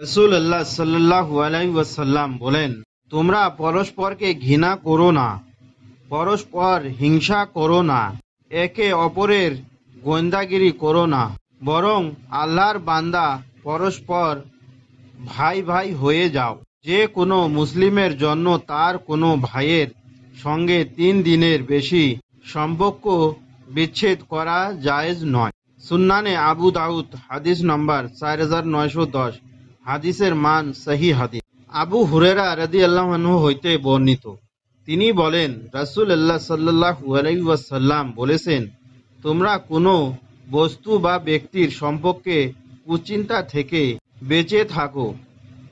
রাসূলুল্লাহ সাল্লাল্লাহু আলাইহি ওয়াসাল্লাম বলেন, তোমরা পরস্পরকে ঘৃণা করো না, পরস্পর হিংসা করো না, একে অপরের গোয়েন্দাগিরি করো না, বরং আল্লাহর বান্দা পরস্পর ভাই ভাই হয়ে যাও। যে কোনো মুসলিমের জন্য তার কোনো ভাইয়ের সঙ্গে 3 দিনের বেশি সম্পর্ক বিচ্ছেদ করা জায়েজ নয়। সুন্নানে আবু দাউদ হাদিস নম্বর 4910, হাদিসের মান সহি হাদিস। আবু হুরায়রা রাদিয়াল্লাহু আনহু হইতে বর্ণিত, তিনি বলেন, রাসূলুল্লাহ সাল্লাল্লাহু আলাইহি ওয়াসাল্লাম বলেছেন, তোমরা কোনো বস্তু বা ব্যক্তির সম্পর্কে কুচিন্তা থেকে বেঁচে থাকো,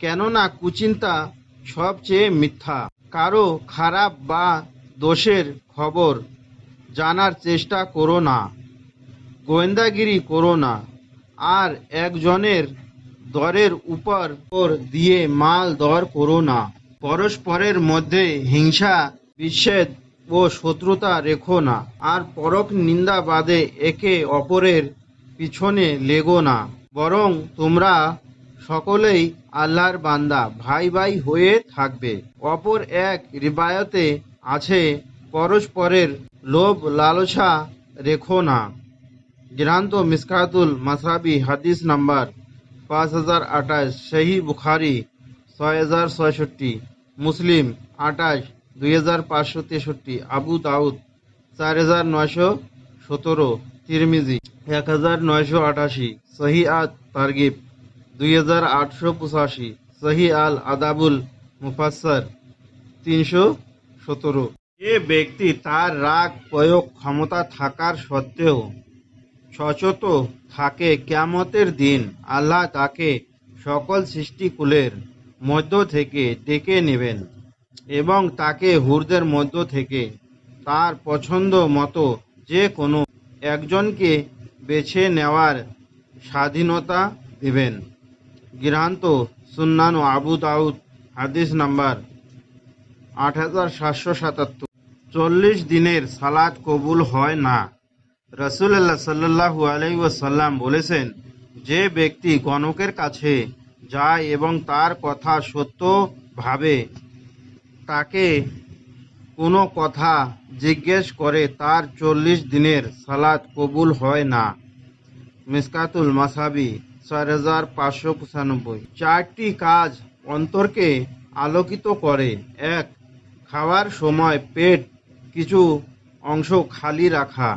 কেননা কুচিন্তা সবচেয়ে মিথ্যা। কারো খারাপ বা দোষের খবর জানার চেষ্টা করো না, গোয়েন্দাগিরি করো না, আর একজনের দরের উপর দিয়ে মাল দর করো না। পরস্পরের মধ্যে হিংসা বিচ্ছেদ ও শত্রুতা রেখো না, আর পরক নিন্দা বাদে একে অপরের পিছনে লেগো না, বরং তোমরা সকলেই আল্লাহর বান্দা, ভাই ভাই হয়ে থাকবে। অপর এক রিবায়তে আছে, পরস্পরের লোভ লালসা রেখো না। গ্রন্থ মিসকাতুল মাসাবি হাদিস নাম্বার 5028, সহি বুখারি 6066, মুসলিম 28, 2563, আবু দাউদ 4917, তিরমিজি 1988, সহি আত তারগিব 2885, সহি আল আদাবুল মুফাসসার 317। যে ব্যক্তি তার রাগ প্রয়োগ ক্ষমতা থাকার সত্ত্বেও সচেত থাকে, কিয়ামতের দিন আল্লাহ তাকে সকল সৃষ্টিকুলের মধ্য থেকে ডেকে নেবেন এবং তাকে হুরদের মধ্য থেকে তার পছন্দ মতো যে কোনো একজনকে বেছে নেওয়ার স্বাধীনতা দেবেন। গ্রন্থ সুন্নান আবু দাউদ হাদিস নাম্বার 8777। 40 দিনের সালাত কবুল হয় না। রাসূলুল্লাহ সাল্লাল্লাহু আলাইহি ওয়াসাল্লাম বলেছেন, যে ব্যক্তি গণকের কাছে যায় এবং তার কথা সত্য ভাবে তাকে কোনো কথা জিজ্ঞেস করে, তার 40 দিনের সালাত কবুল হয় না। মিসকাতুল মাসাবি 4595। 4টি কাজ অন্তরকে আলোকিত করে। 1. খাওয়ার সময় পেট কিছু অংশ খালি রাখা।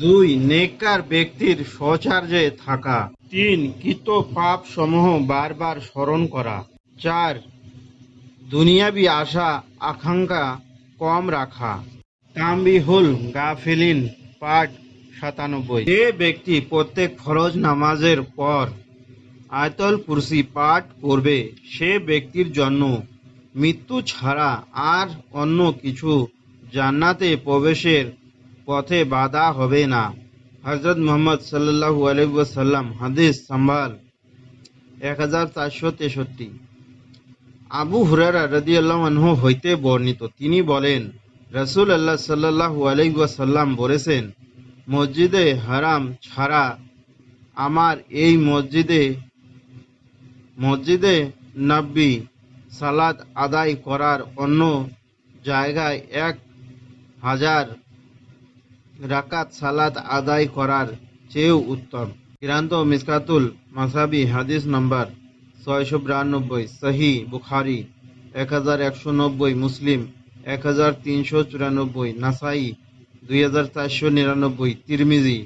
2. নেককার ব্যক্তির সহচর্যে থাকা। 3. কৃত পাপ সমূহ বারবার স্মরণ করা। 4. দুনিয়াবি আশা আকাঙ্ক্ষা কম রাখা। তানবীহুল গাফিলিন পাঠ 97। যে ব্যক্তি প্রত্যেক ফরজ নামাজের পর আয়াতুল কুরসি পাঠ করবে, সে ব্যক্তির জন্য মৃত্যু ছাড়া আর অন্য কিছু জান্নাতে প্রবেশের পথে বাধা হবে না। হযরত মুহাম্মদ সাল্লাল্লাহু আলাইহি ওয়াসাল্লাম, হাদিস নাম্বার 1463। আবু হুরায়রা রাদিয়াল্লাহু আনহু হইতে বর্ণিত, তিনি বলেন, রাসূলুল্লাহ সাল্লাল্লাহু আলাইহি ওয়াসাল্লাম বলেছেন, মসজিদে হারাম ছাড়া আমার এই মসজিদে নববী সালাত আদায় করার অন্য জায়গায় 1000 রাকাত সালাত আদায় করার চেয়েও উত্তম। গ্রন্থ মিসকাতুল মাসাবি হাদিস নাম্বার 692, সহি বুখারি 1190, মুসলিম 1394, নাসাই 2499, তিরমিজি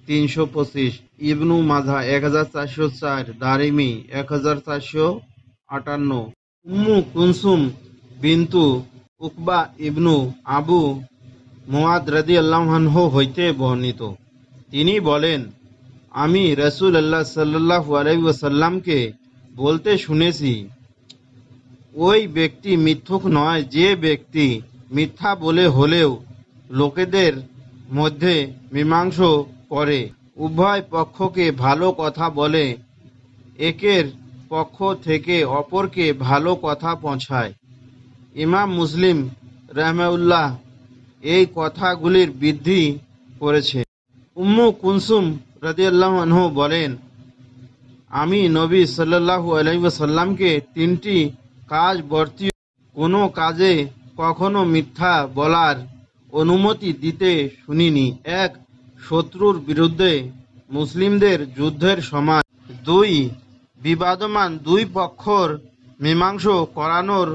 325, ইবনু মাজাহ 1404, দারিমি 1458। উম্মু কুলসুম বিনতু উকবা ইবনু আবু মুআদ রাদিয়াল্লাহু আনহু হইতে বর্ণিত, তিনি বলেন, আমি রাসূলুল্লাহ সাল্লাল্লাহু আলাইহি ওয়াসাল্লামকে বলতে শুনেছি, ওই ব্যক্তি মিথ্যুক নয় যে ব্যক্তি মিথ্যা বলে হলেও লোকেদের মধ্যে মীমাংসা করে, উভয় পক্ষকে ভালো কথা বলে, একের পক্ষ থেকে অপরকে ভালো কথা পৌঁছায়। ইমাম মুসলিম রাহিমাহুল্লাহ এই কথাগুলির বৃদ্ধি করেছে। উম্মু কুলসুম রাদিয়াল্লাহু আনহু বলেন, আমি নবী সাল্লাল্লাহু আলাইহি ওয়াসাল্লামকে তিনটি কাজ বর্তি কোনো কাজে কখনো মিথ্যা বলার অনুমতি দিতে শুনিনি। এক, শত্রুর বিরুদ্ধে মুসলিমদের যুদ্ধের সময়। দুই, বিবাদমান দুই পক্ষর মীমাংসা করানোর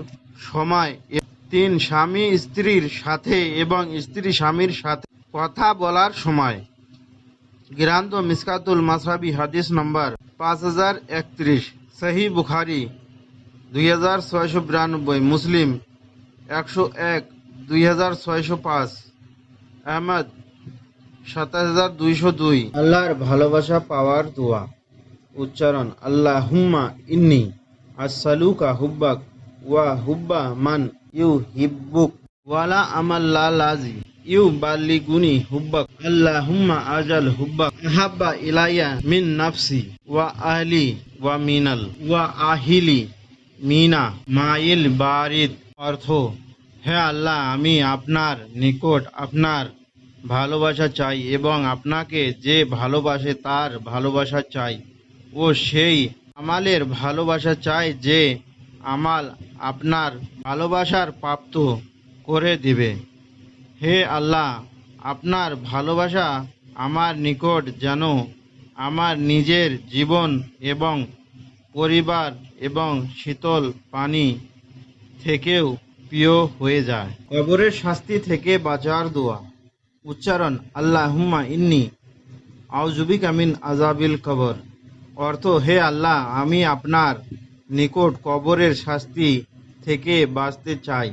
সময়। তিন, স্বামী স্ত্রীর সাথে এবং স্ত্রী স্বামীর সাথে কথা বলার সময়। গ্রন্থ মিসকাতুল মাসরাবি হাদিস নম্বর 5031, সহি বুখারি 2692, মুসলিম 101, 2605, আহমদ 27202। আল্লাহর ভালোবাসা পাওয়ার দোয়া। উচ্চারণ: আল্লাহুম্মা ইন্নী আসসালুকা হুব্বাক ওয়া হুব্বা মান ইউহিব্বুক ওয়ালা আমাল্লা লাজি ইউবাল্লিগুনি হুব্বাক। আল্লাহুম্মা আজাল হুব্বাক আহাব্বা ইলাইয়া মিন নাফসি ওয়া আহলি ওয়া মিনাল ওয়া আহিলি মিনা মাইল বারিদ। অর্থ: হে আল্লাহ, আমি আপনার নিকট আপনার ভালোবাসা চাই এবং আপনাকে যে ভালোবাসে তার ভালোবাসা চাই ও সেই আমালের ভালোবাসা চাই যে আমাল আপনার ভালোবাসার প্রাপ্ত করে দিবে। হে আল্লাহ, আপনার ভালোবাসা আমার নিকট যেন আমার নিজের জীবন এবং পরিবার এবং শীতল পানি থেকেও প্রিয় হয়ে যায়। কবরের শাস্তি থেকে বাঁচার দোয়া। উচ্চারণ: আল্লাহুম্মা ইন্নী আউযুবিকা মিন আযাবিল কবর। অর্থ: হে আল্লাহ, আমি আপনার নিকট কবরের শাস্তি থেকে বাঁচতে চাই।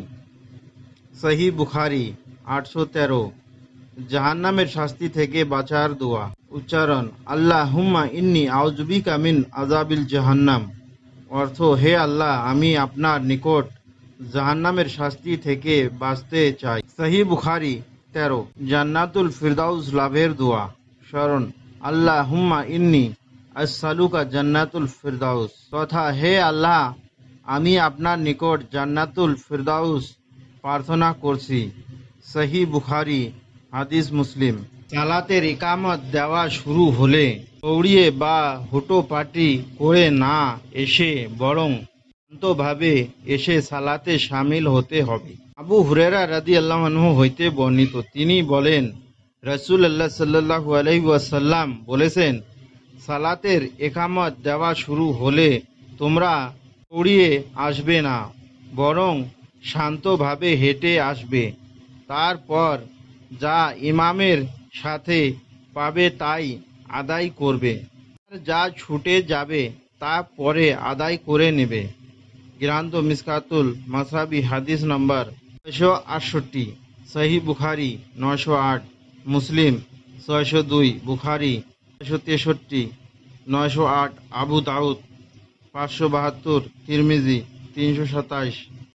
সহি বুখারি 813। জাহান্নামের শাস্তি থেকে বাঁচার দোয়া। উচ্চারণ: আল্লাহুম্মা ইন্নী আউযুবিকা মিন আযাবিল জাহান্নাম। অর্থ: হে আল্লাহ, আমি আপনার নিকট জাহান্নামের শাস্তি থেকে বাঁচতে চাই। সহি বুখারি 13। জান্নাতুল ফিরদাউস লাভের দোয়া। স্মরণ: আল্লাহুম্মা ইন্নী আসসালুকা জান্নাতুল ফিরদাউস। তথা হে আল্লাহ, আমি আপনার নিকট জান্নাতুল ফিরদাউস প্রার্থনা করছি। সহি বুখারি হাদিস মুসলিম। সালাতের ইকামত দেওয়া শুরু হলে দৌড়িয়ে বা হুটোপাটি করে না এসে বরং শান্তভাবে এসে সালাতে শামিল হতে হবে। আবু হুরায়রা রাদিয়াল্লাহু আনহু হইতে বর্ণিত, তিনি বলেন, রাসূলুল্লাহ সাল্লাল্লাহু আলাইহি ওয়াসাল্লাম বলেছেন, সালাতের ইকামত দেওয়া শুরু হলে তোমরা দৌড়িয়ে আসবে না, বরং শান্তভাবে হেঁটে আসবে। তারপর যা ইমামের সাথে পাবে তাই আদায় করবে, আর যা ছুটে যাবে তা পরে আদায় করে নেবে। গ্রন্থ মিসকাতুল মাসরাবি হাদিস নম্বর 668, সহি বুখারি 908, মুসলিম 602, বুখারি 663, 908, আবু দাউদ 572, তিরমিজি 327।